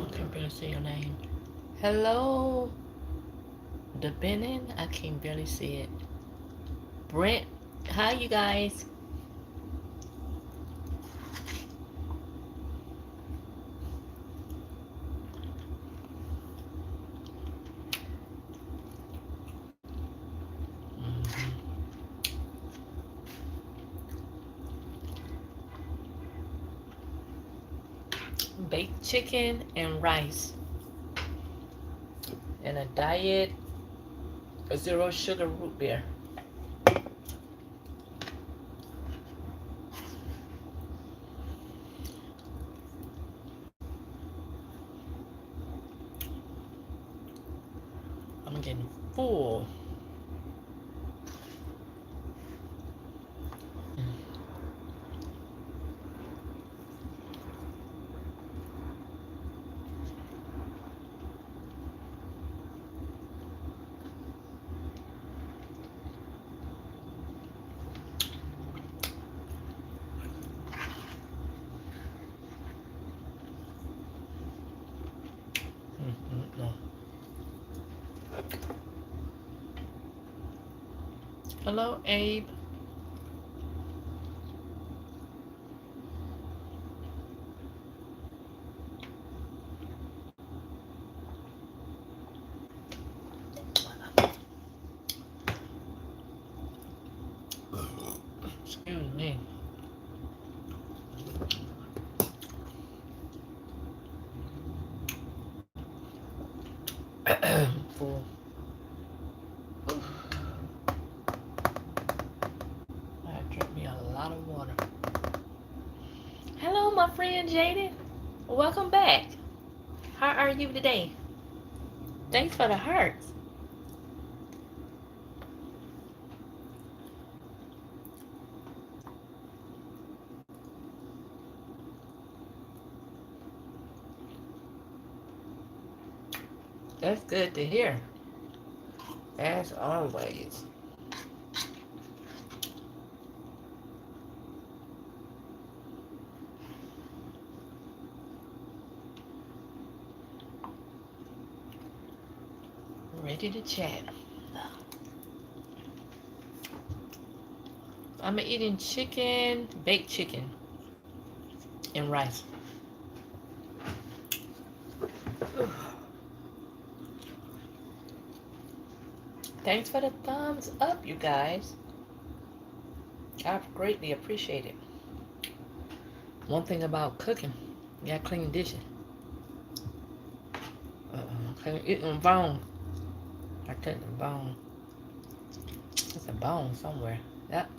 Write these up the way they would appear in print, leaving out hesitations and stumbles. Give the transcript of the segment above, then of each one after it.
I can barely see your name. Hello, the Benin. I can barely see it. Brent, hi you guys. Mhm. Baked chicken and rice, and a diet zero sugar root beer. I'm getting full. No. Hello, Abe. Excuse me. Full. I drink me a lot of water. Hello, my friend Jaden. Welcome back. How are you today? Thanks for the hearts. That's good to hear. As always. Ready to chat. I'm eating chicken, baked chicken, and rice. Thanks for the thumbs up, you guys. I greatly appreciate it. One thing about cooking, you gotta clean dishes. Can't eat no bone. I took the bone. There's a bone somewhere. Yep.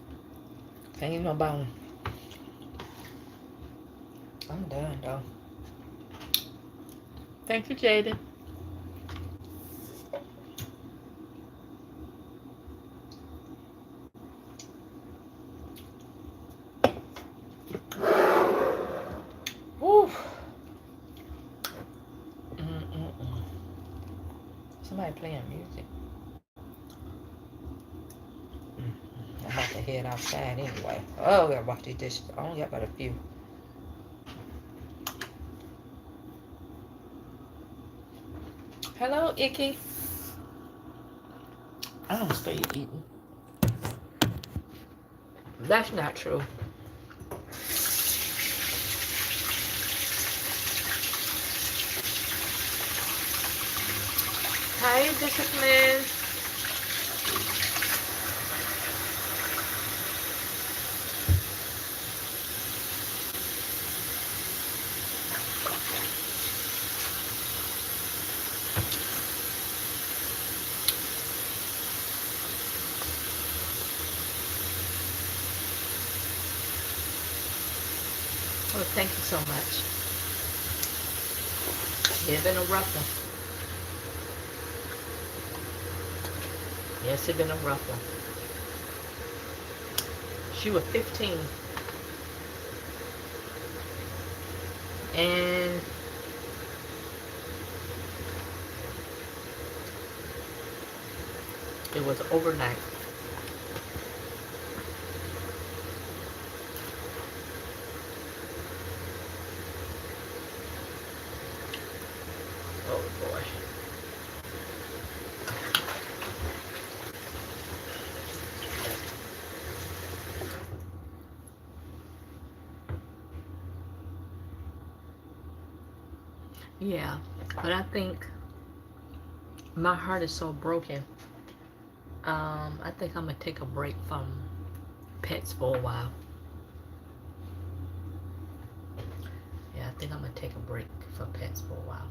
Can't eat no bone. I'm done though. Thank you, Jaden. Woo. Mm-mm-mm. Somebody playing music. I'm about to head outside anyway. Oh, I gotta wash these dishes. I only got about a few. Hello, Icky. I don't stay eating. That's not true. Hi, Discipline. Oh, thank you so much. It's been a rough one. Yes, it's been a rough one. She was 15, and it was overnight. Yeah, but I think my heart is so broken. I think I'm gonna take a break from pets for a while. Yeah, I think I'm gonna take a break for pets for a while.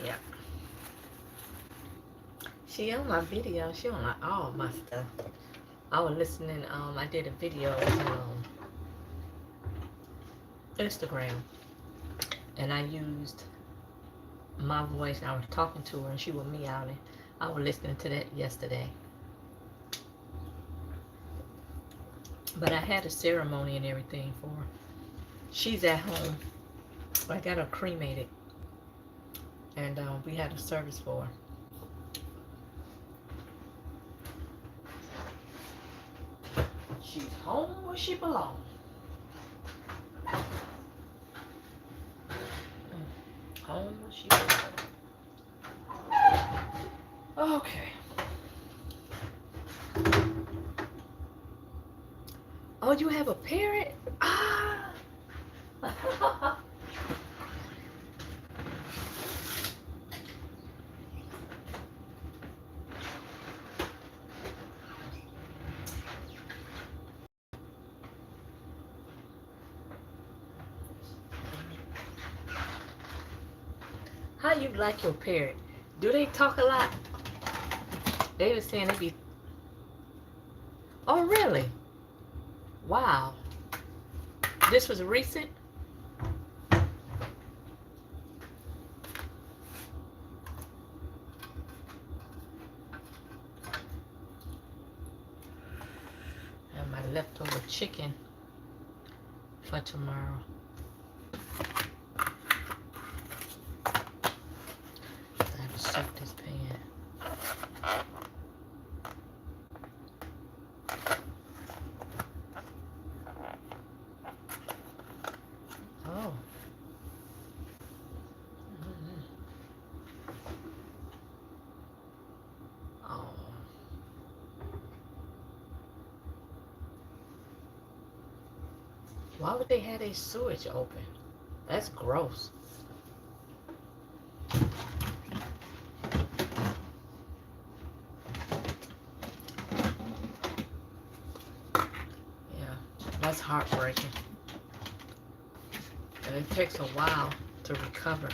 Yeah. She on my video. She on like all my stuff. I was listening. I did a video on Instagram, and I used my voice. And I was talking to her, and she was meowing. I was listening to that yesterday. But I had a ceremony and everything for her. She's at home. I got her cremated, and we had a service for her. She's home where she belongs. Home where she belongs. Okay. Oh, you have a parrot? Ah! How you like your parrot? Do they talk a lot? They were saying they be... Oh, really? Wow. This was recent? And my leftover chicken for tomorrow. I have to soak this pan. Oh. Mm-hmm. Oh. Why would they have their sewage open? That's gross. Yeah, that's heartbreaking. And it takes a while to recover.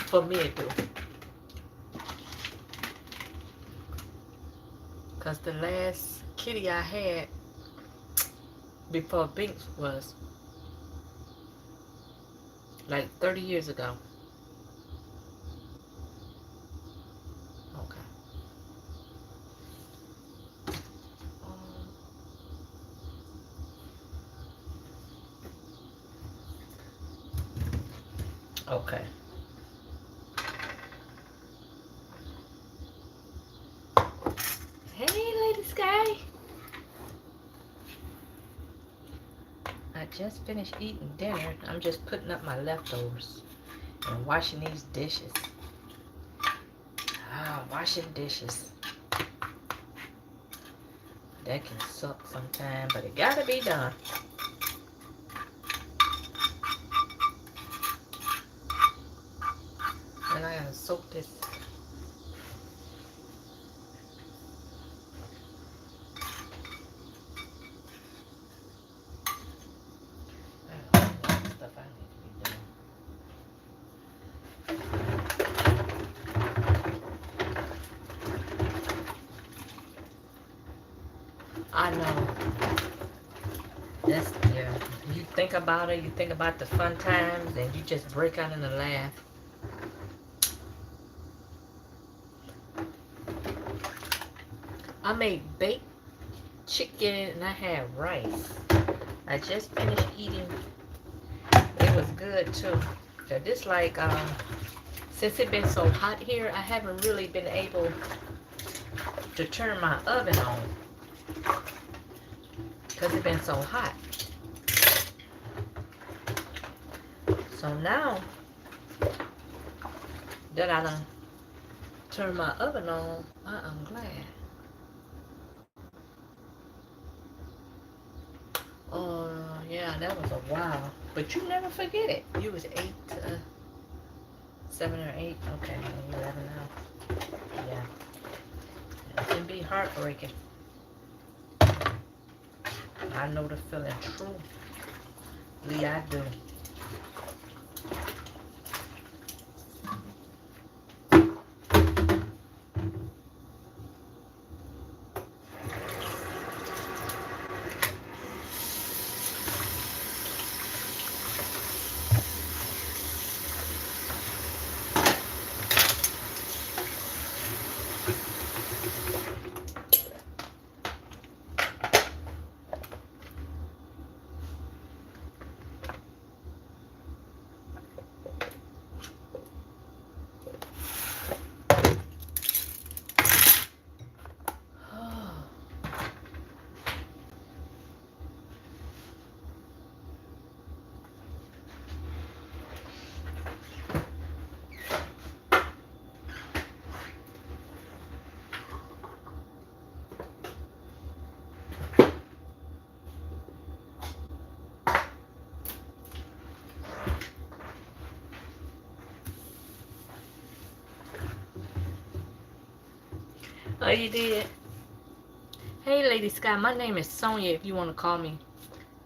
For me it do. Because the last kitty I had before Binks was like 30 years ago. Okay. Okay. Hey, Lady Sky. I just finished eating dinner. I'm just putting up my leftovers and washing these dishes. Washing dishes. That can suck sometimes, but it gotta be done. And I gotta soak this. I got a lot of stuff I need to be doing. I know. That's, yeah. You think about it, you think about the fun times, and you just break out in a laugh. I made baked chicken and I had rice. I just finished eating. It was good too. So this like Since it's been so hot here, I haven't really been able to turn my oven on because it's been so hot. So now that I done turned my oven on, I'm glad. Oh, yeah, that was a while. But you never forget it. You was 7 or 8. Okay, 11 now. Yeah. It can be heartbreaking. I know the feeling truly. I do. Oh, you did? Hey, Lady Sky, my name is Sonia if you want to call me.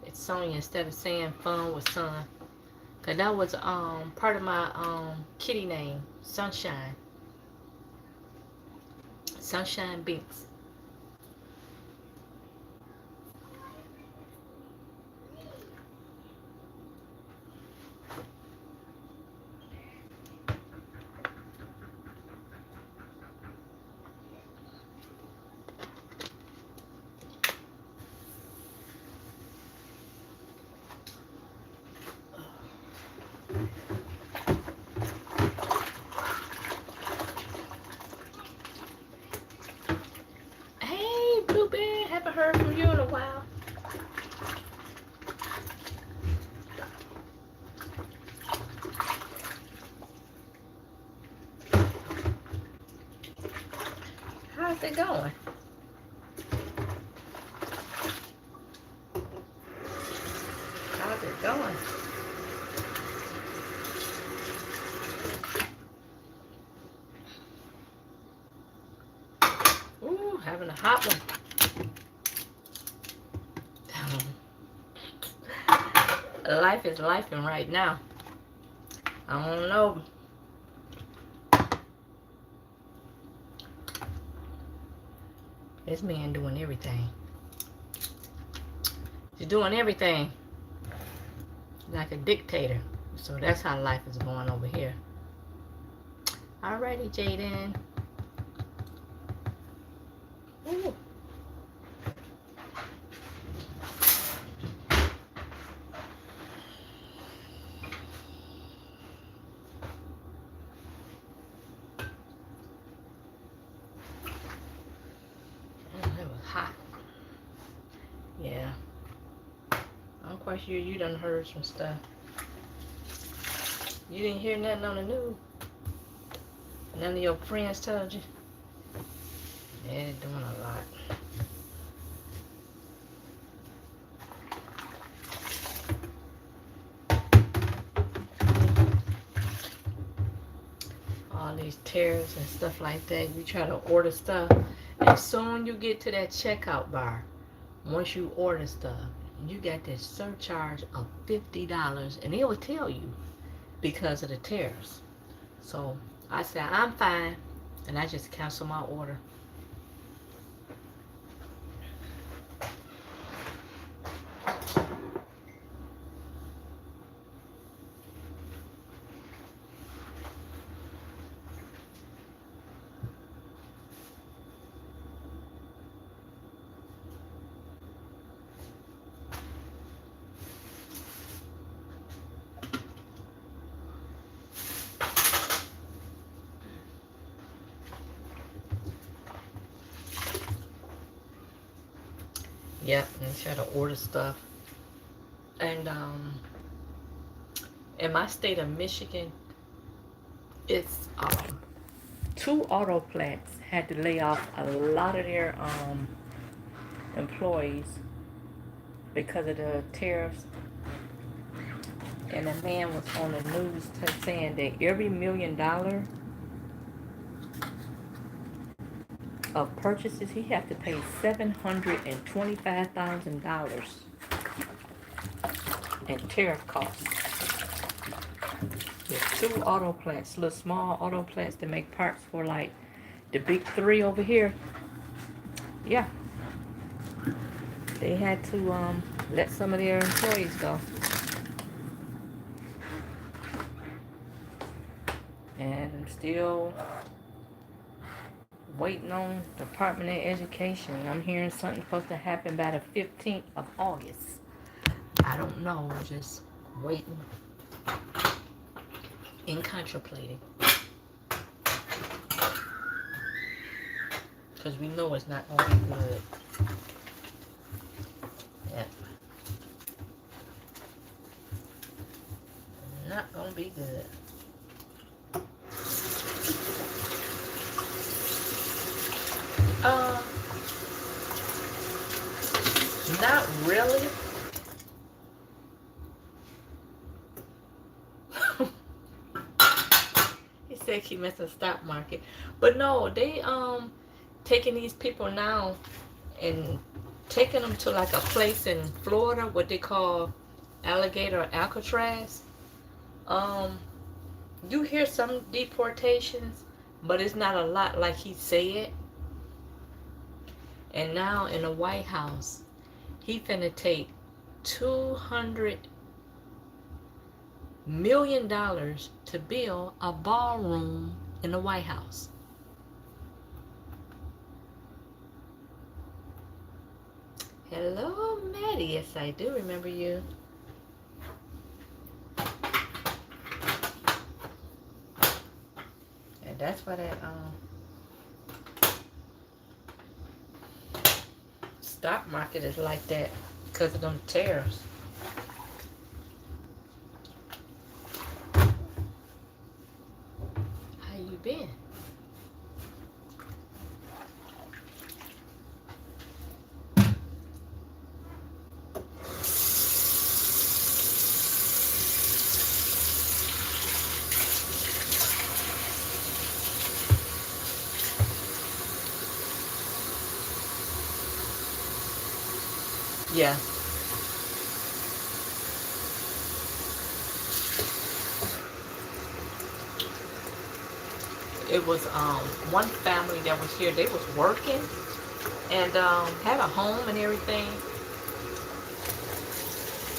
It's Sonia instead of saying Fun with Sun. Because that was part of my kitty name, Sunshine. Sunshine Binks. Hey, Blueberry, haven't heard from you in a while. How's it going? How's it going? Ooh, having a hot one. Life is lifing right now. I don't know. This man doing everything. He's doing everything like a dictator. So that's how life is going over here. Alrighty, Jaden. Ooh. It was hot. Yeah. I'm quite sure you done heard some stuff. You didn't hear nothing on the news? None of your friends told you? Yeah, they're doing a lot. All these tariffs and stuff like that. You try to order stuff, and soon you get to that checkout bar. Once you order stuff, you got this surcharge of $50, and it will tell you because of the tariffs. So I said, I'm fine, and I just cancel my order. Yep, and try to order stuff. And in my state of Michigan, it's two auto plants had to lay off a lot of their employees because of the tariffs. And a man was on the news saying that every $1 million of purchases, he had to pay $725,000 in tariff costs. There's two auto plants, little small auto plants that make parts for like the big three over here. Yeah, they had to let some of their employees go. And I'm still waiting on Department of Education. I'm hearing something supposed to happen by the 15th of August. I don't know, just waiting and contemplating. Because we know it's not going to be good. Yeah. Not going to be good. Not really. He said he missed the stock market. But no, they taking these people now and taking them to like a place in Florida, what they call Alligator Alcatraz. You hear some deportations, but it's not a lot like he said. And now in the White House, he finna take $200 million to build a ballroom in the White House. Hello, Maddie. Yes, I do remember you. And that's why that stock market is like that, because of them tariffs. How you been? Yeah. It was one family that was here. They was working and had a home and everything,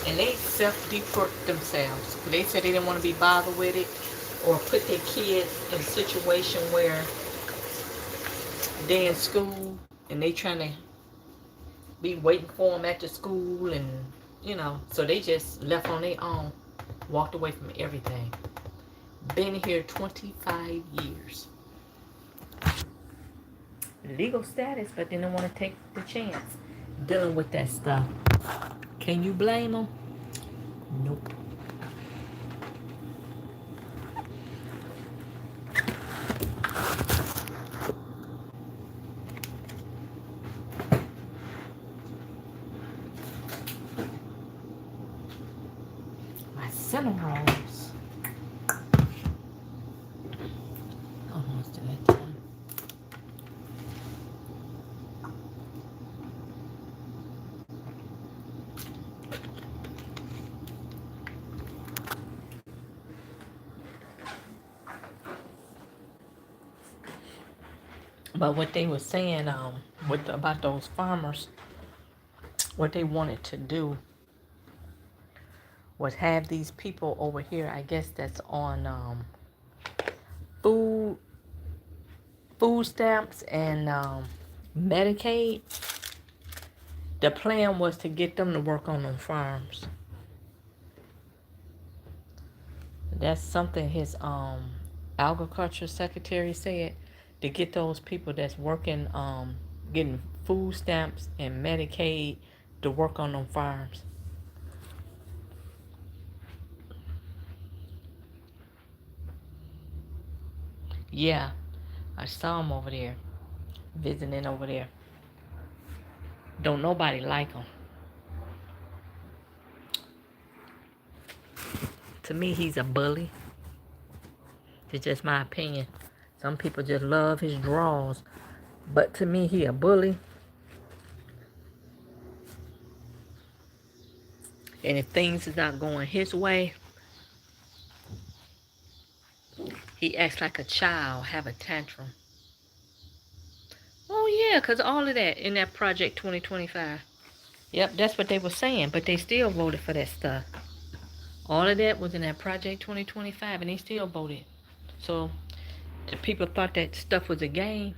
and they self-deport themselves. They said they didn't want to be bothered with it or put their kids in a situation where they in school and they trying to be waiting for them at the school, and so they just left on their own, walked away from everything. Been here 25 years. Legal status, but they don't want to take the chance dealing with that stuff. Can you blame them? Nope. My cinnamon rolls. Almost at that time. But what they were saying, about those farmers, what they wanted to do was have these people over here, I guess that's on food stamps and Medicaid. The plan was to get them to work on them farms. That's something his agriculture secretary said, to get those people that's working getting food stamps and Medicaid to work on them farms. Yeah, I saw him over there, visiting over there. Don't nobody like him. To me, he's a bully. It's just my opinion. Some people just love his draws. But to me, he a bully. And if things is not going his way, he acts like a child, have a tantrum. Oh yeah, because all of that in that Project 2025. Yep, that's what they were saying, but they still voted for that stuff. All of that was in that Project 2025, and they still voted. So the people thought that stuff was a game.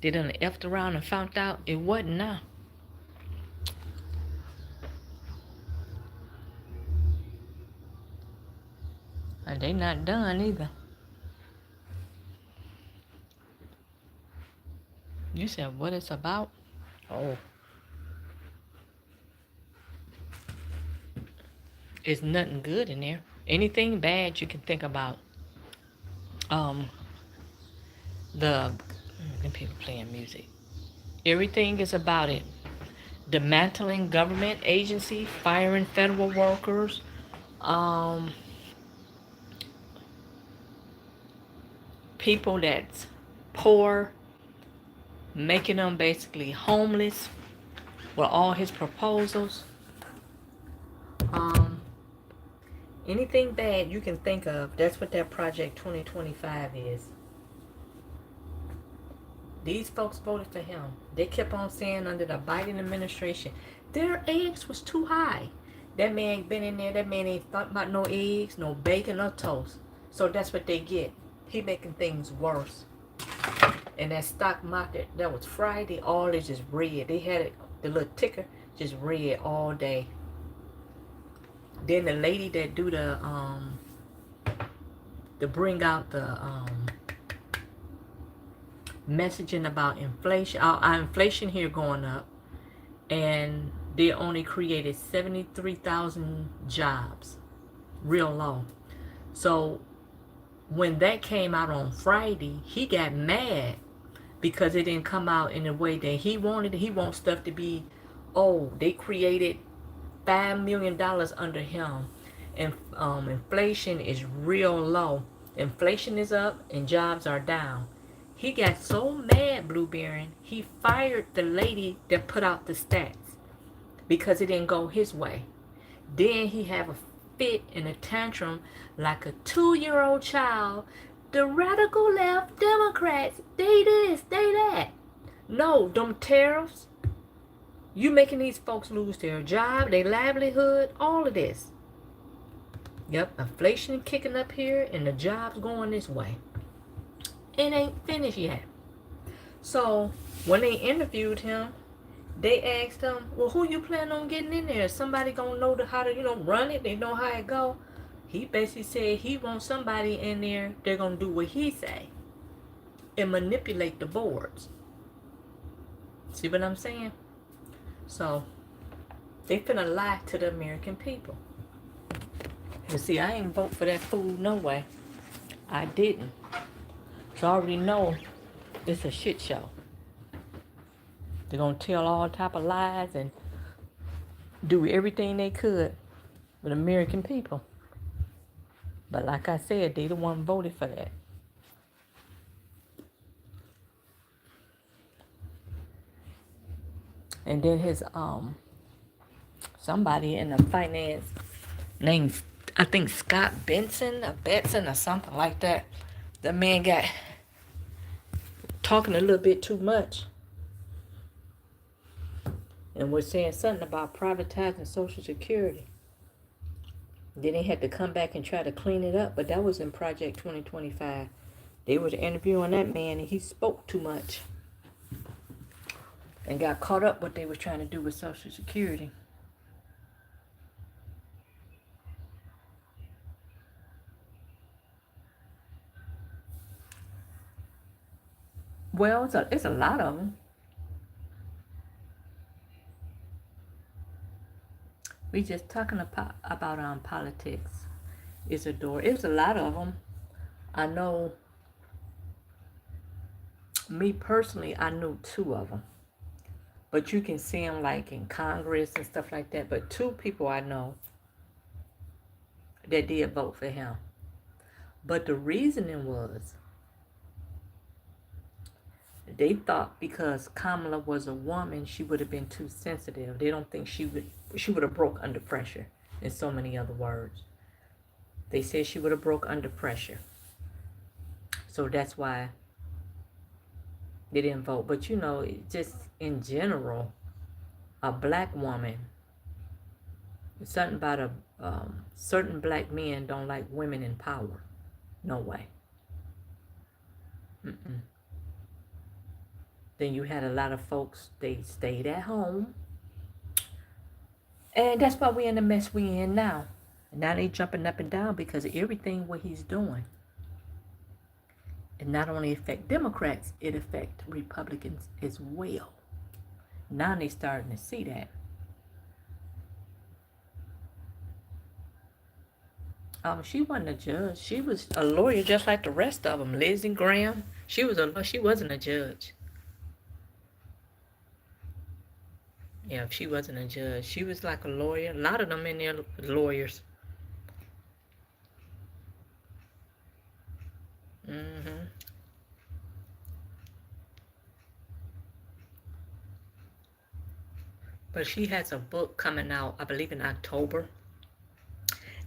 They done effed around and found out it wasn't now. And they not done either. You said what it's about? Oh. It's nothing good in there. Anything bad you can think about. Um, the people playing music. Everything is about it. Dismantling government agency, firing federal workers, people that's poor, making them basically homeless with all his proposals. Anything bad you can think of, that's what that Project 2025 is. These folks voted for him. They kept on saying under the Biden administration, their eggs was too high. That man been in there, that man ain't thought about no eggs, no bacon, or toast. So that's what they get. He making things worse. And that stock market, that was Friday, all is just red. They had it, the little ticker, just red all day. Then the lady that do the to bring out the messaging about inflation, our inflation here going up, and they only created 73,000 jobs, real low. So when that came out on Friday, he got mad because it didn't come out in the way that he wanted. He wants stuff to be, oh, they created $5 million under him, and inflation is real low. Inflation is up and jobs are down. He got so mad, Blue Baron, he fired the lady that put out the stats because it didn't go his way. Then he have a fit and a tantrum like a 2-year-old child. The radical left Democrats, they this, they that. No, them tariffs, you making these folks lose their job, their livelihood, all of this. Yep, inflation kicking up here and the jobs going this way. It ain't finished yet. So when they interviewed him, they asked him, well, who you plan on getting in there? Is somebody gonna know how to, run it? They know how it go. He basically said he wants somebody in there, they're gonna do what he say and manipulate the boards. See what I'm saying? So they finna lie to the American people. You see, I ain't vote for that fool no way. I didn't. So I already know it's a shit show. They're gonna tell all type of lies and do everything they could with American people. But like I said, they the one voted for that. And then his somebody in the finance named, I think, Scott Benson or something like that. The man got talking a little bit too much and was saying something about privatizing Social Security. Then they had to come back and try to clean it up, but that was in Project 2025. They was interviewing that man and he spoke too much and got caught up what they were trying to do with Social Security. Well, it's a lot of them. We just talking about politics. Isadora. It was a lot of them. I know. Me personally, I knew two of them. But you can see them like in Congress and stuff like that. But two people I know that did vote for him. But the reasoning was they thought because Kamala was a woman, she would have been too sensitive. They don't think she would have broke under pressure, in so many other words. They said she would have broke under pressure. So that's why they didn't vote. But you know, just in general, a black woman, something about a certain black men don't like women in power. No way. Mm-mm. Then you had a lot of folks, they stayed at home. And that's why we're in the mess we in now. And now they jumping up and down because of everything what he's doing. It not only affect Democrats, it affect Republicans as well. Now they starting to see that. She wasn't a judge. She was a lawyer just like the rest of them. Lindsey Graham, she wasn't a judge. Yeah, she wasn't a judge. She was like a lawyer. A lot of them in there lawyers. Mm-hmm. But she has a book coming out, I believe in October.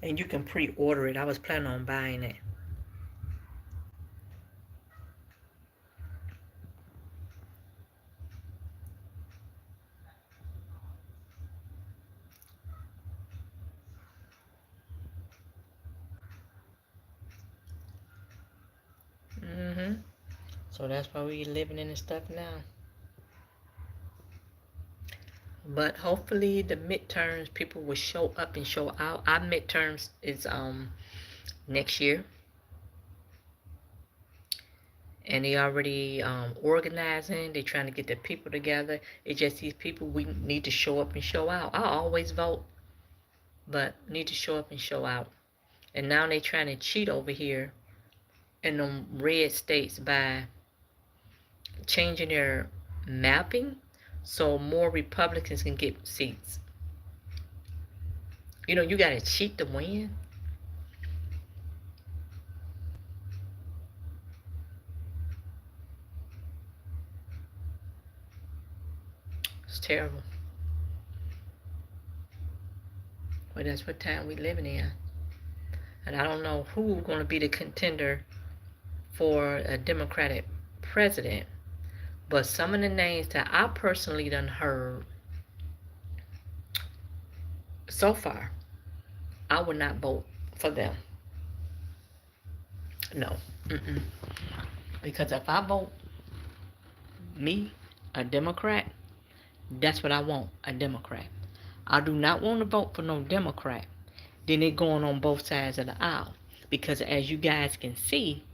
And you can pre-order it. I was planning on buying it. Mm-hmm. So that's why we living in this stuff now. But hopefully the midterms people will show up and show out. Our midterms is next year. And they already organizing. They're trying to get the people together. It's just these people we need to show up and show out. I always vote, but need to show up and show out. And now they're trying to cheat over here in them red states by changing their mapping so more Republicans can get seats. You know, you got to cheat to win. It's terrible. But that's what time we living in. And I don't know who's going to be the contender for a Democratic president. But some of the names that I personally done heard so far, I would not vote for them. No. Mm-mm. Because if I vote me, a Democrat, that's what I want, a Democrat. I do not want to vote for no Democrat. Then they're going on both sides of the aisle. Because as you guys can see,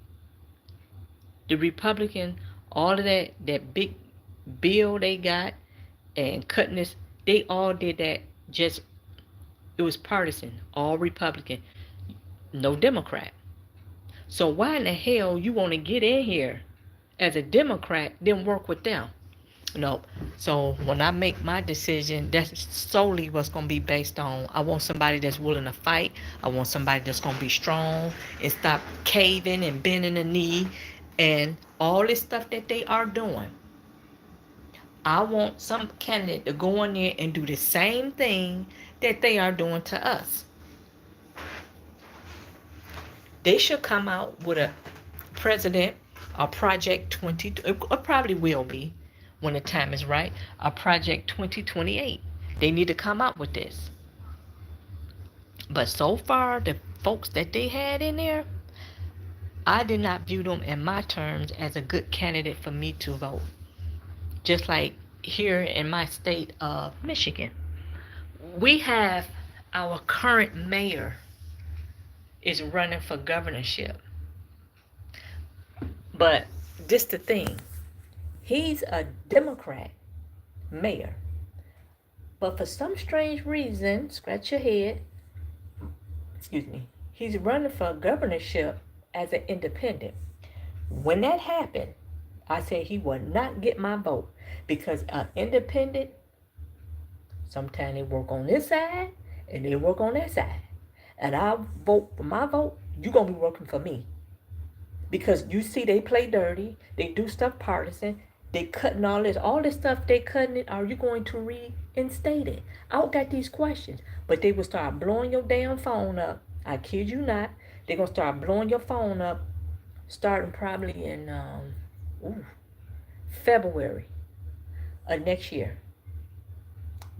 the Republican, all of that big bill they got and cutting this, they all did that just, it was partisan, all Republican, no Democrat. So why in the hell you want to get in here as a Democrat, then work with them? No. So when I make my decision, that's solely what's going to be based on, I want somebody that's willing to fight. I want somebody that's going to be strong and stop caving and bending the knee and all this stuff that they are doing. I want some candidate to go in there and do the same thing that they are doing to us. They should come out with a president, a Project 20, it probably will be when the time is right, a Project 2028. They need to come out with this. But so far, the folks that they had in there, I did not view them in my terms as a good candidate for me to vote. Just like here in my state of Michigan, we have our current mayor is running for governorship. But this the thing, he's a Democrat mayor. But for some strange reason, scratch your head, excuse me, he's running for governorship as an independent. When that happened, I said he will not get my vote because an independent, sometimes they work on this side and they work on that side. And I vote for my vote, you're going to be working for me. Because you see they play dirty, they do stuff partisan, they cutting all this stuff they cutting it, are you going to reinstate it? I got these questions. But they will start blowing your damn phone up. I kid you not. They're gonna start blowing your phone up starting probably in February of next year.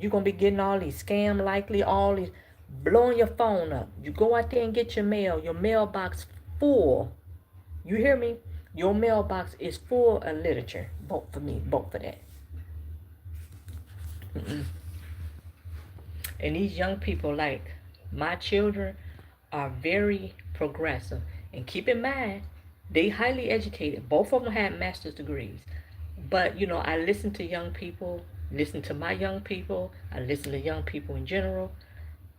You're gonna be getting all these scam likely, all these blowing your phone up. You go out there and get your mailbox full. You hear me? Your mailbox is full of literature. Vote for me. Vote for that. Mm-mm. And these young people, like my children, are very progressive. And keep in mind, they highly educated. Both of them have master's degrees. But you know, I listen to young people, listen to my young people, I listen to young people in general,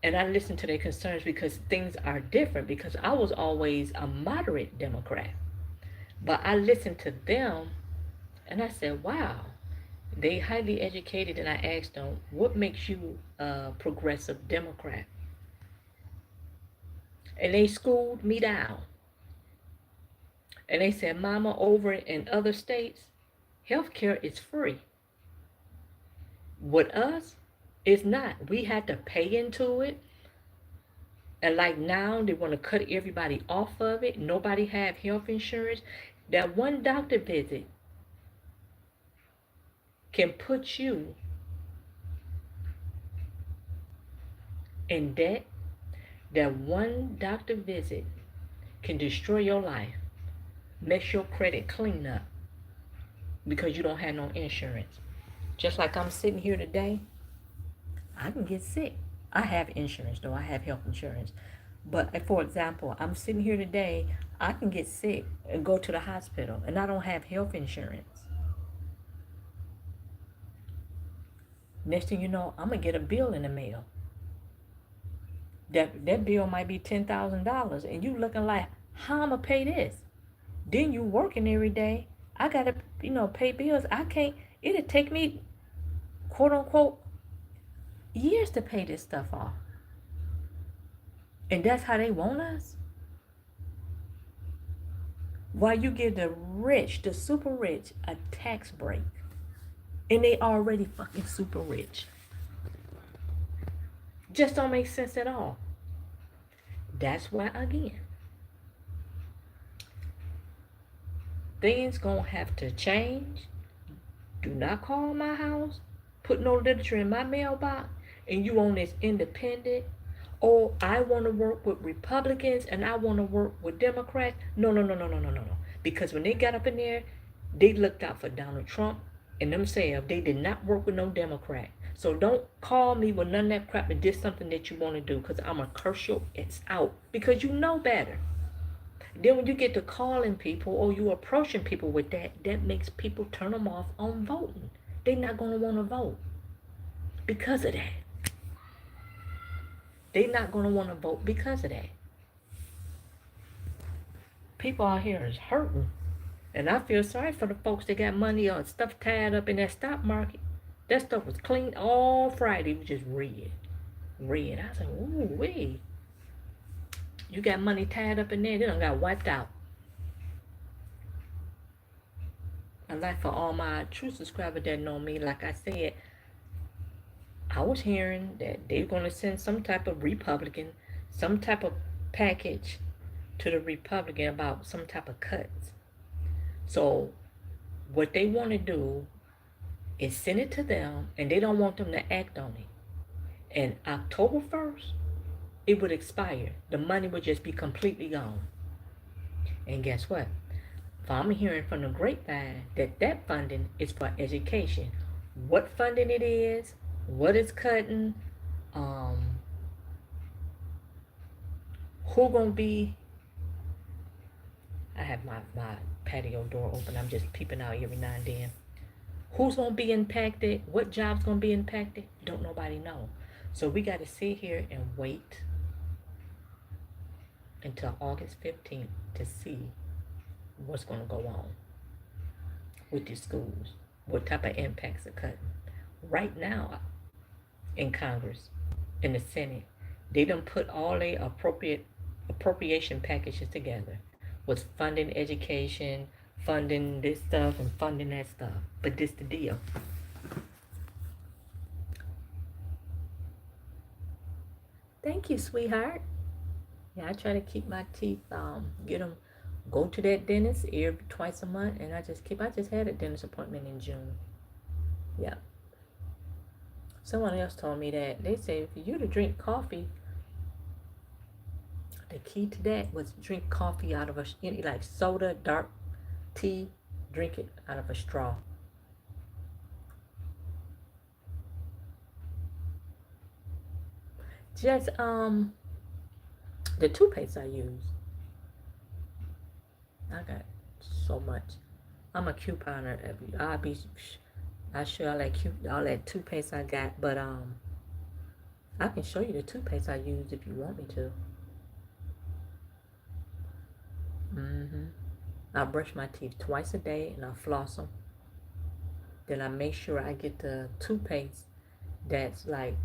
and I listen to their concerns because things are different. Because I was always a moderate Democrat. But I listened to them and I said, wow, they highly educated. And I asked them, what makes you a progressive Democrat? And they schooled me down. And they said, Mama, over in other states, healthcare is free. With us, it's not. We had to pay into it. And like now, they want to cut everybody off of it. Nobody have health insurance. That one doctor visit can put you in debt. That one doctor visit can destroy your life, mess your credit clean up because you don't have no insurance. Just like I'm sitting here today, I can get sick. I have insurance though, I have health insurance. But for example, I'm sitting here today, I can get sick and go to the hospital and I don't have health insurance. Next thing you know, I'm gonna get a bill in the mail. That bill might be $10,000 and you looking like, how I'm gonna pay this? Then you working every day. I gotta, pay bills. I can't, it'll take me, quote unquote, years to pay this stuff off. And that's how they want us? While you give the rich, the super rich, a tax break. And they already fucking super rich. Just don't make sense at all. That's why, again, things gonna have to change. Do not call my house, put no literature in my mailbox, and you on this independent. Oh, I want to work with Republicans and I want to work with Democrats. No, no, no, no, no, no, no, no. Because when they got up in there, they looked out for Donald Trump and themselves. They did not work with no Democrat. So don't call me with none of that crap and did something that you want to do, because I'm going to curse your ass out because you know better. Then when you get to calling people or you approaching people with that, that makes people turn them off on voting. They're not going to want to vote because of that. They're not going to want to vote because of that. People out here is hurting. And I feel sorry for the folks that got money or stuff tied up in that stock market. That stuff was clean all Friday. It was just red. Red. I said, ooh, wee. You got money tied up in there, they done got wiped out. And like for all my true subscribers that know me, like I said, I was hearing that they're going to send some type of Republican, some type of package to the Republican about some type of cuts. So what they want to do is send it to them, and they don't want them to act on it. And October 1st, it would expire. The money would just be completely gone. And guess what? I'm hearing from the grapevine that that funding is for education. What funding it is, what it's cutting, who gonna be. I have my patio door open. I'm just peeping out every now and then. Who's going to be impacted? What job's going to be impacted? Don't nobody know. So we got to sit here and wait until August 15th to see what's going to go on with the schools, what type of impacts are cutting. Right now in Congress, in the Senate, they done put all their appropriation packages together with funding education, funding this stuff and funding that stuff. But this the deal. Thank you, sweetheart. Yeah, I try to keep my teeth, get them, go to that dentist twice a month, and I just had a dentist appointment in June. Yeah. Someone else told me that. They said for you to drink coffee, the key to that was drink coffee out of like soda, dark tea, drink it out of a straw. Just the toothpaste I use. I got so much. I'm a couponer. I sure all that toothpaste I got, but I can show you the toothpaste I use if you want me to. I brush my teeth twice a day and I floss them. Then I make sure I get the toothpaste that's like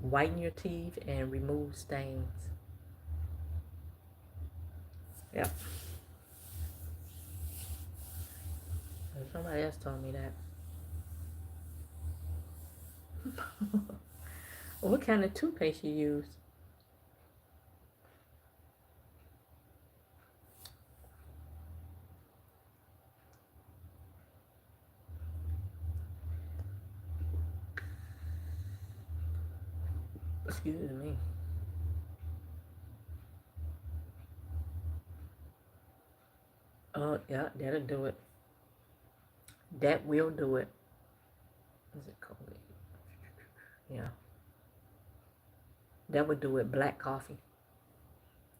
whiten your teeth and remove stains. Yep. Somebody else told me that. What kind of toothpaste you use? Excuse me. Oh, yeah, that'll do it. That will do it. Is it called? Yeah. That would do it. Black coffee.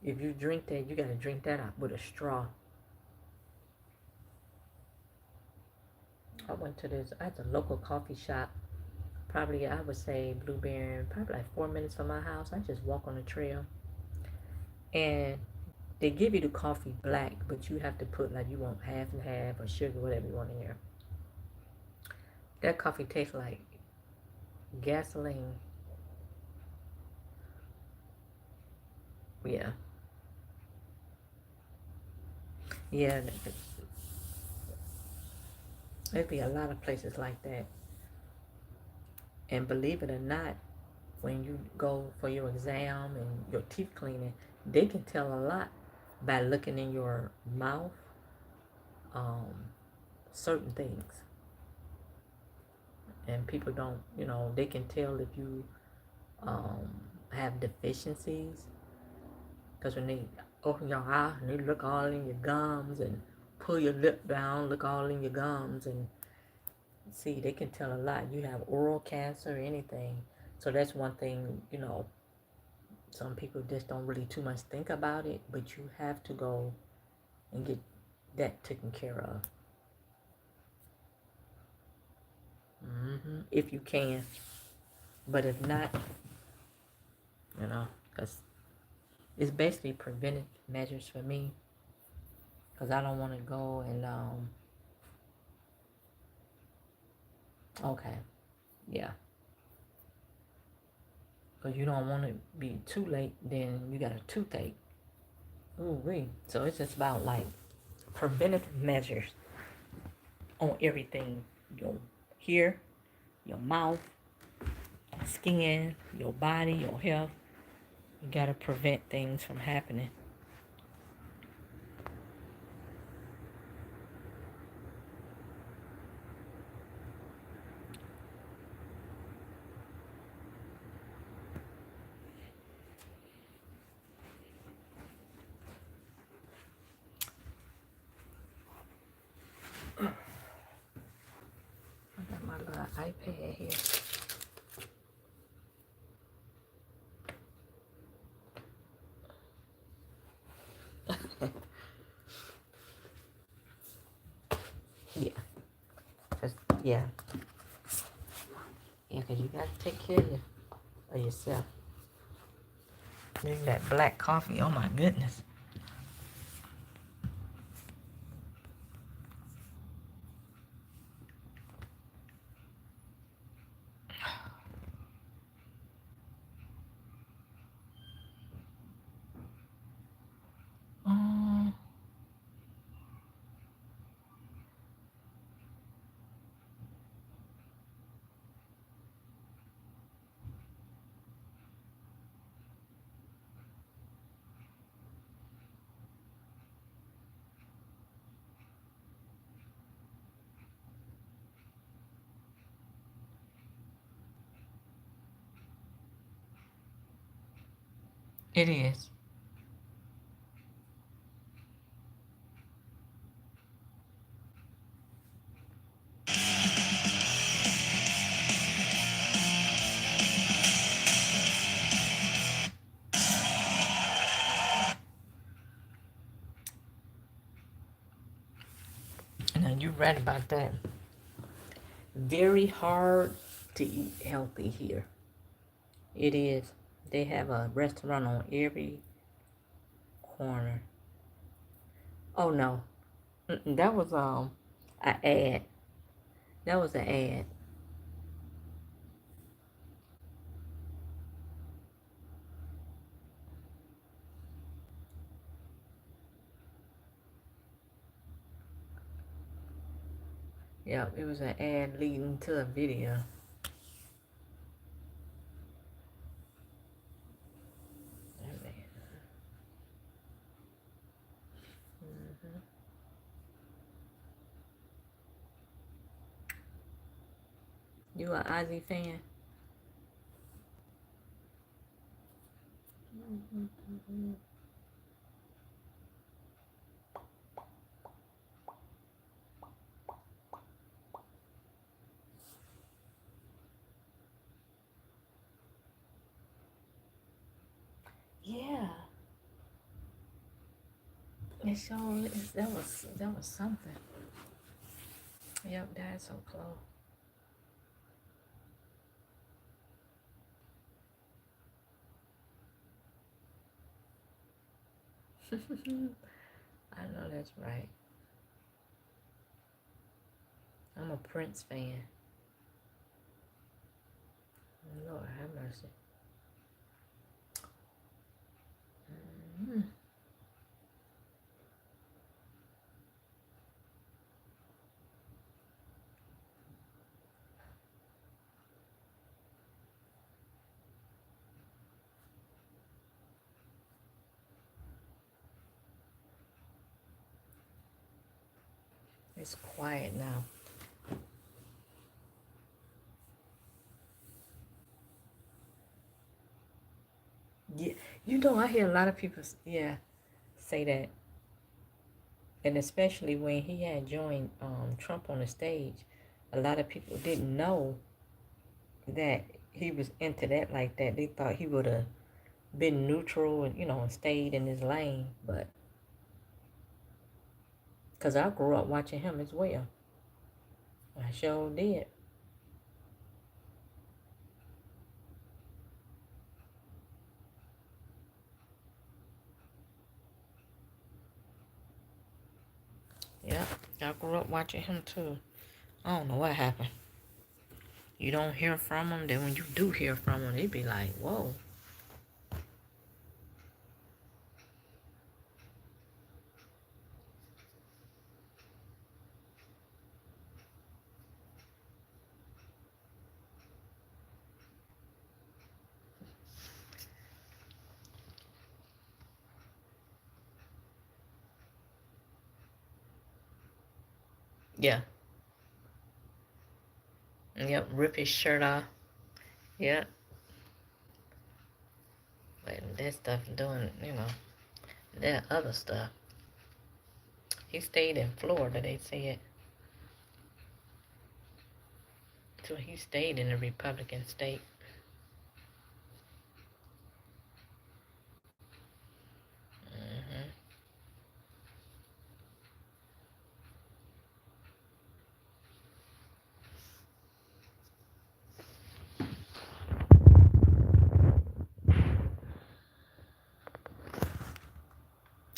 If you drink that, you got to drink that out with a straw. I went to this, I had a local coffee shop. Probably, I would say Blueberry, probably like 4 minutes from my house. I just walk on the trail. And they give you the coffee black, but you have to put like you want half and half or sugar, whatever you want in here. That coffee tastes like gasoline. Yeah. Yeah. There'd be a lot of places like that. And believe it or not, when you go for your exam and your teeth cleaning, they can tell a lot by looking in your mouth, certain things. And people don't, they can tell if you have deficiencies. Because when they open your eye and they look all in your gums and pull your lip down, look all in your gums, and see, they can tell a lot. You have oral cancer or anything. So that's one thing, some people just don't really too much think about it, but you have to go and get that taken care of. If you can. But if not, because it's basically preventive measures for me. Because I don't want to go and, okay, yeah. Because you don't want to be too late, then you got a toothache. Ooh, wee. So it's just about like preventive measures on everything. Your hair, your mouth, skin, your body, your health. You got to prevent things from happening. I got my little iPad here. Yeah. Yeah, because you got to take care of yourself. Drink that black coffee. Oh, my goodness. Um, it is. Now, you're right about that. Very hard to eat healthy here. It is. They have a restaurant on every corner. Oh no, that was an ad. That was an ad. Yep, it was an ad leading to a video. Mm-hmm. You an Ozzy fan? Mm-hmm. Yeah, it sure is. That was something. Yep, that's so close. I know that's right. I'm a Prince fan. Lord have mercy. Mm-hmm. It's quiet now. Yeah, I hear a lot of people, yeah, say that, and especially when he had joined Trump on the stage, a lot of people didn't know that he was into that like that. They thought he would have been neutral and and stayed in his lane, but because I grew up watching him as well, I sure did. Yeah, I grew up watching him too. I don't know what happened. You don't hear from him, then when you do hear from him, they be like, whoa. Yeah. Yep, rip his shirt off. Yep. But that stuff doing, that other stuff. He stayed in Florida, they said. So he stayed in a Republican state. Hmm.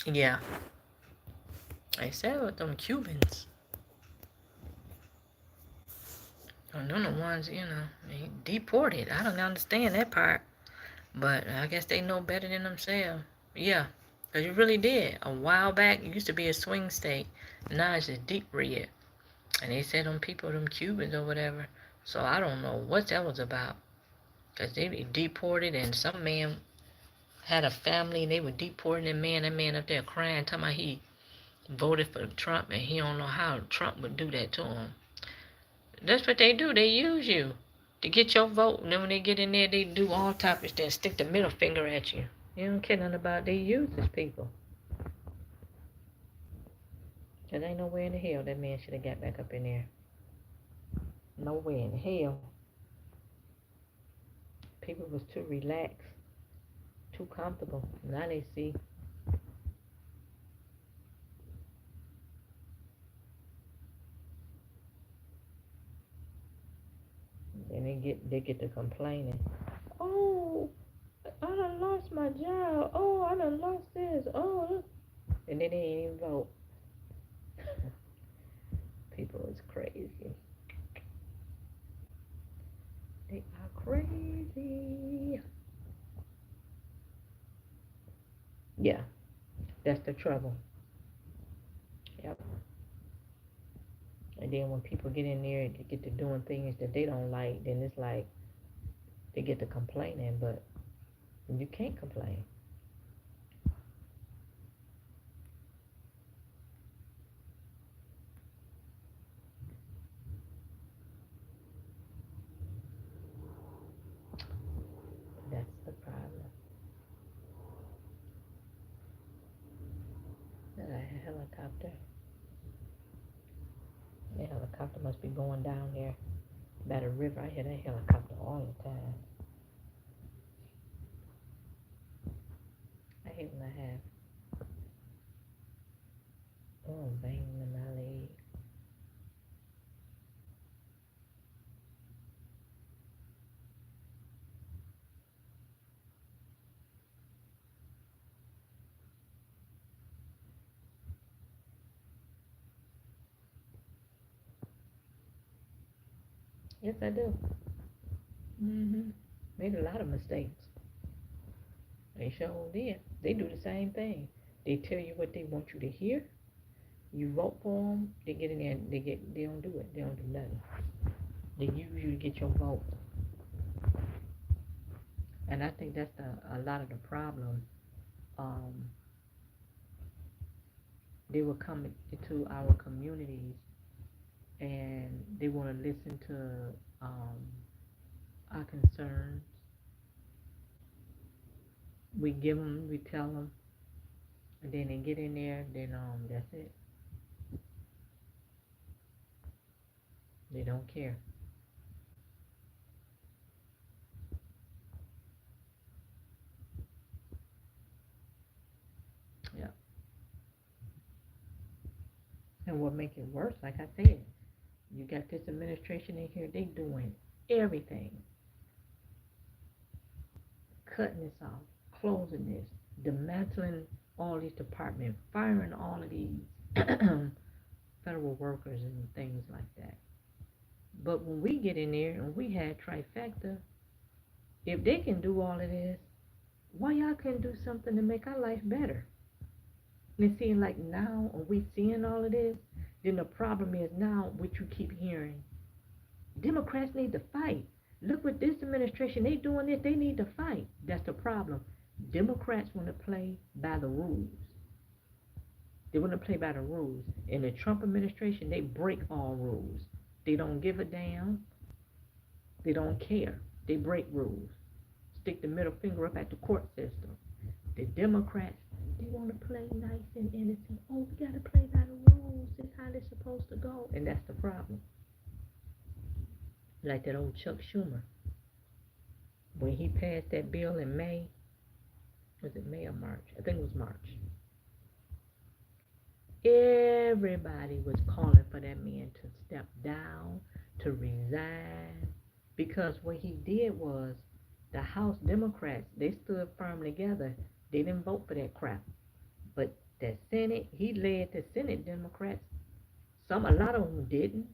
Yeah. They said with them Cubans. And them the ones, they deported. I don't understand that part. But I guess they know better than themselves. Yeah. Because you really did. A while back, it used to be a swing state. Now it's just deep red. And they said them people, them Cubans or whatever. So I don't know what that was about. Because they be deported and some man had a family and they were deporting that man up there crying, talking about he voted for Trump and he don't know how Trump would do that to him. That's what they do. They use you to get your vote. And then when they get in there, they do all topics that stick the middle finger at you. You don't care nothing about they use these people. Cause ain't nowhere in the hell that man should have got back up in there. Nowhere in hell. People was too relaxed, too comfortable. Now they see. And they get to complaining. Oh, I done lost my job. Oh, I done lost this. Oh, and then they ain't even vote. People is crazy. They are crazy. Yeah, that's the trouble. Yep. And then when people get in there and get to doing things that they don't like, then it's like they get to complaining, but you can't complain. That's the problem. That a helicopter. The helicopter must be going down there by the river. I hear that helicopter all the time. I hate when I have vein in my leg. Yes, I do. Made a lot of mistakes. They sure did. They do the same thing. They tell you what they want you to hear. You vote for them. They get in there. And They don't do it. They don't do nothing. They use you to get your vote. And I think that's a lot of the problem. Um, they will come into our communities and they want to listen to our concerns. We tell them, and then they get in there. Then that's it. They don't care. Yeah. And what make it worse, like I said, you got this administration in here. They doing everything, cutting this off, closing this, dismantling all these departments, firing all of these federal workers and things like that. But when we get in there and we had trifecta, if they can do all of this, why y'all can't do something to make our life better? And it seems like now, when we seeing all of this, then the problem is now what you keep hearing. Democrats need to fight. Look what this administration, they doing it, they need to fight. That's the problem. Democrats want to play by the rules. They want to play by the rules. In the Trump administration, they break all rules. They don't give a damn. They don't care. They break rules. Stick the middle finger up at the court system. The Democrats, they want to play nice and innocent. Oh, we got to play by the rules. This is how they're supposed to go. And that's the problem. Like that old Chuck Schumer. When he passed that bill in May, was it May or March? I think it was March. Everybody was calling for that man to step down, to resign, because what he did was the House Democrats, they stood firm together. They didn't vote for that crap. But That Senate, he led the Senate Democrats. A lot of them didn't,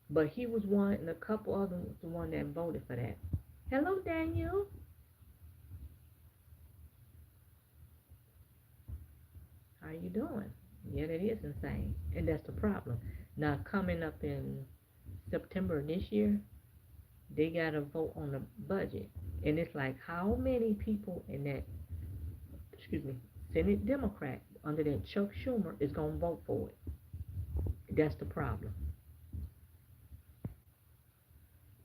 but he was one, and a couple of them was the one that voted for that. Hello, Daniel. How you doing? Yeah, that is insane, and that's the problem. Now, coming up in September this year, they got to vote on the budget, and it's like how many people in that, excuse me, Senate Democrat under that Chuck Schumer is gonna vote for it? That's the problem.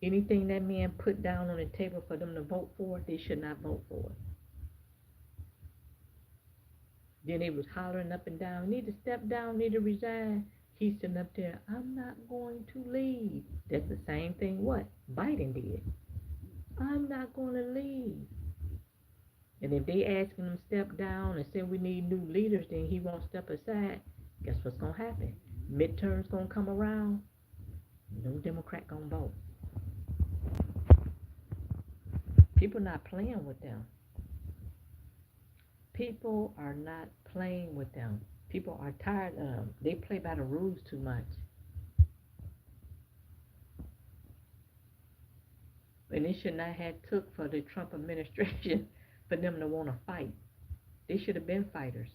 Anything that man put down on the table for them to vote for, they should not vote for it. Then they was hollering up and down, need to step down, need to resign. He's sitting up there, I'm not going to leave. That's the same thing what Biden did. I'm not going to leave. And if they asking him step down and say we need new leaders, then he won't step aside. Guess what's gonna happen? Midterms gonna come around. No Democrat gonna vote. People not playing with them. People are not playing with them. People are tired of them. They play by the rules too much. And it should not have took for the Trump administration for them to want to fight. They should have been fighters.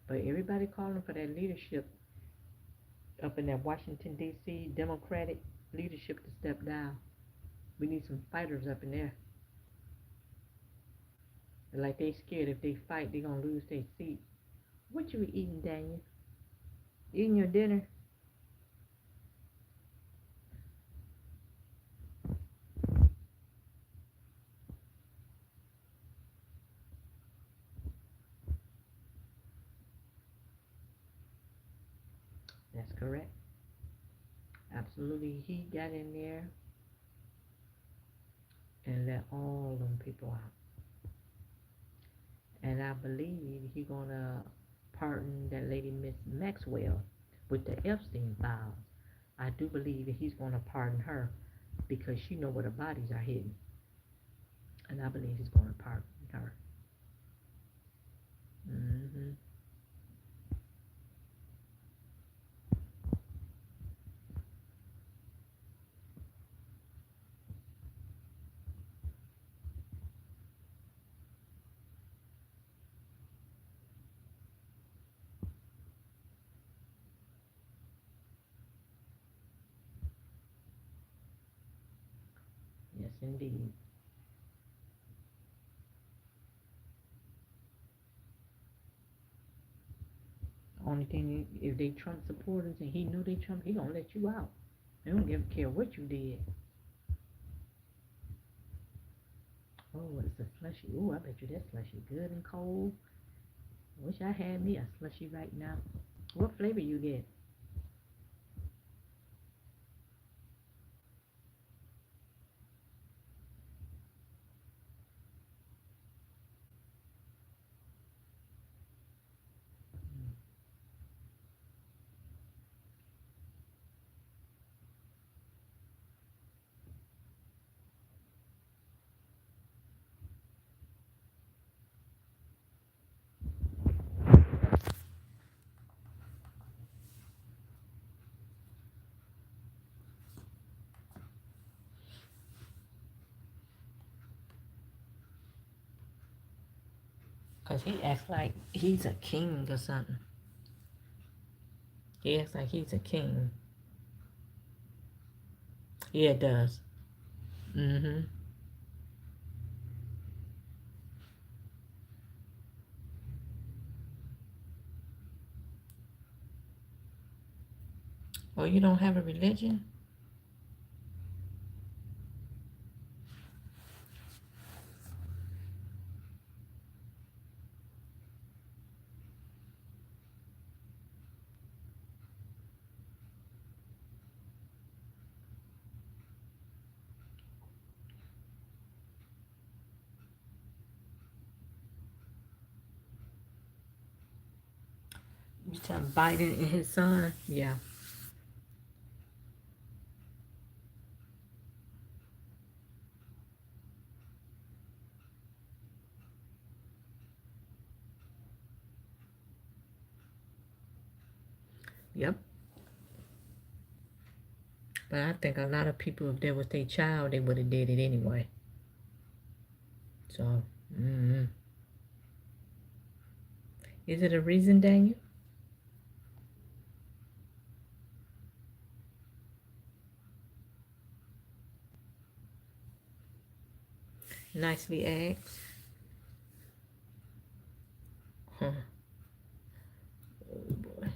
But everybody calling for that leadership up in that Washington D.C. Democratic leadership to step down. We need some fighters up in there. Like they scared if they fight, they gonna lose their seat. What you eating, Daniel? Eating your dinner? That's correct. Absolutely. He got in there and let all them people out. And I believe he gonna pardon that lady Miss Maxwell with the Epstein files. I do believe that he's gonna pardon her because she know where the bodies are hidden. And I believe he's gonna pardon her. Mm-hmm. Yes, indeed. Only thing, if they Trump supporters and he knew they Trump, he gonna let you out. They don't give a care what you did. Oh, it's a slushy. Oh, I bet you that slushy good and cold. Wish I had me a slushy right now. What flavor you get? Cause he acts like he's a king or something. He acts like he's a king. Yeah, it does. Mm-hmm. Oh, you don't have a religion? You tell Biden and his son? Yeah. Yep. But I think a lot of people, if they was their child, they would have did it anyway. So, is it a reason, Daniel? Nicely asked. Huh. Oh boy.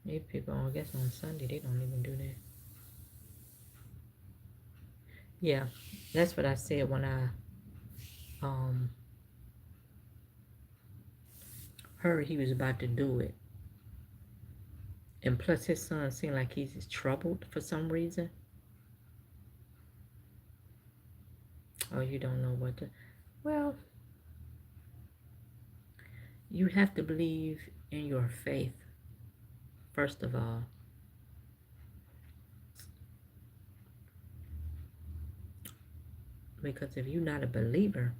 These people, I guess on Sunday, they don't even do that. Yeah, that's what I said when I um heard he was about to do it. And plus his son seemed like he's troubled for some reason. Oh, you don't know what to... Well, you have to believe in your faith, first of all. Because if you're not a believer,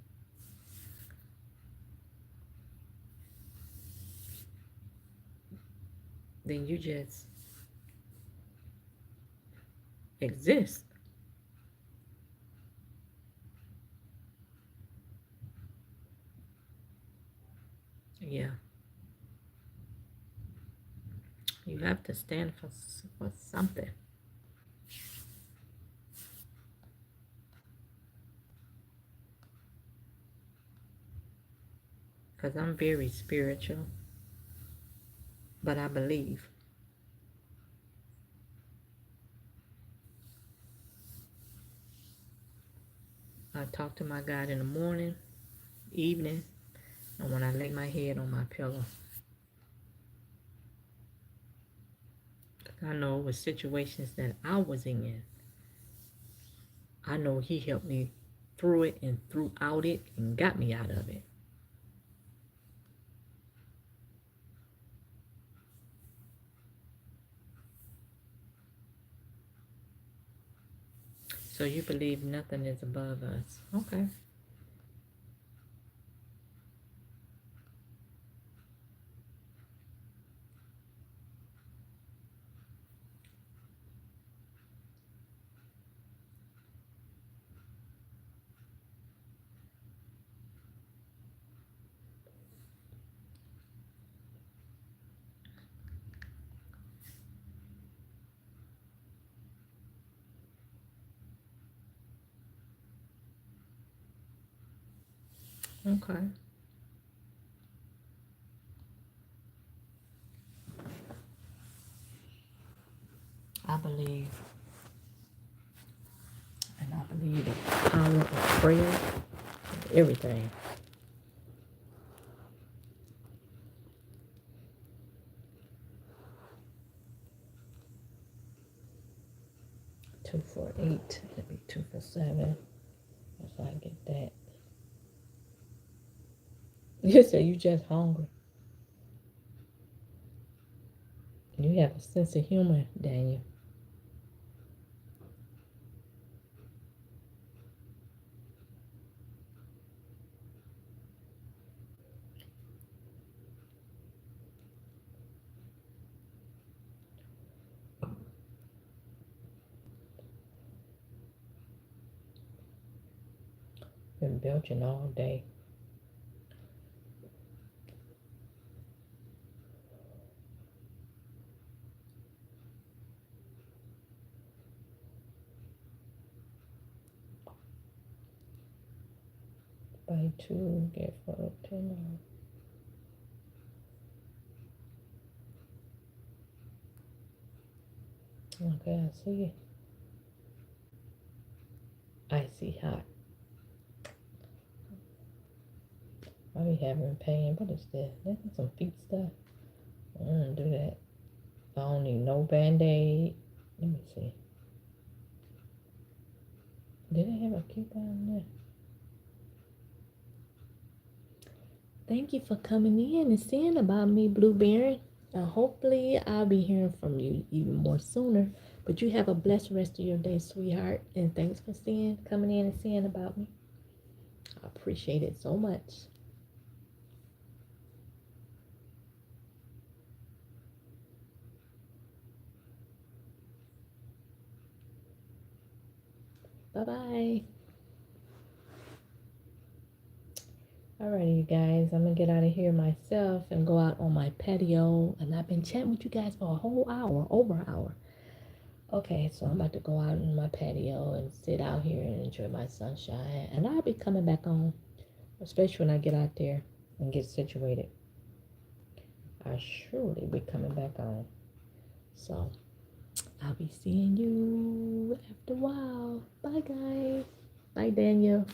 then you just exist. Yeah. You have to stand for something. Because I'm very spiritual, but I believe. I talk to my God in the morning, evening, and when I lay my head on my pillow. I know with situations that I was in, I know he helped me through it and throughout it and got me out of it. So you believe nothing is above us. Okay. Okay. I believe, and I believe the power of prayer, everything. 2 for 8. That'd be 2 for 7. So I get that. You say you just hungry. You have a sense of humor, Daniel. Been belching all day. Buy 2, get 4, 10. Okay, I see it. Icy hot. I be having pain. What is that? That's some feet stuff. I don't do that. I don't need no band-aid. Let me see. Did I have a coupon there? Thank you for coming in and seeing about me, Blueberry. Hopefully, I'll be hearing from you even more sooner. But you have a blessed rest of your day, sweetheart. And thanks for coming in and seeing about me. I appreciate it so much. Bye bye. Alrighty, you guys, I'm gonna get out of here myself and go out on my patio. And I've been chatting with you guys for a whole hour, over an hour. Okay, so I'm about to go out on my patio and sit out here and enjoy my sunshine. And I'll be coming back on, especially when I get out there and get situated. I'll surely be coming back on. So I'll be seeing you after a while. Bye, guys. Bye, Daniel.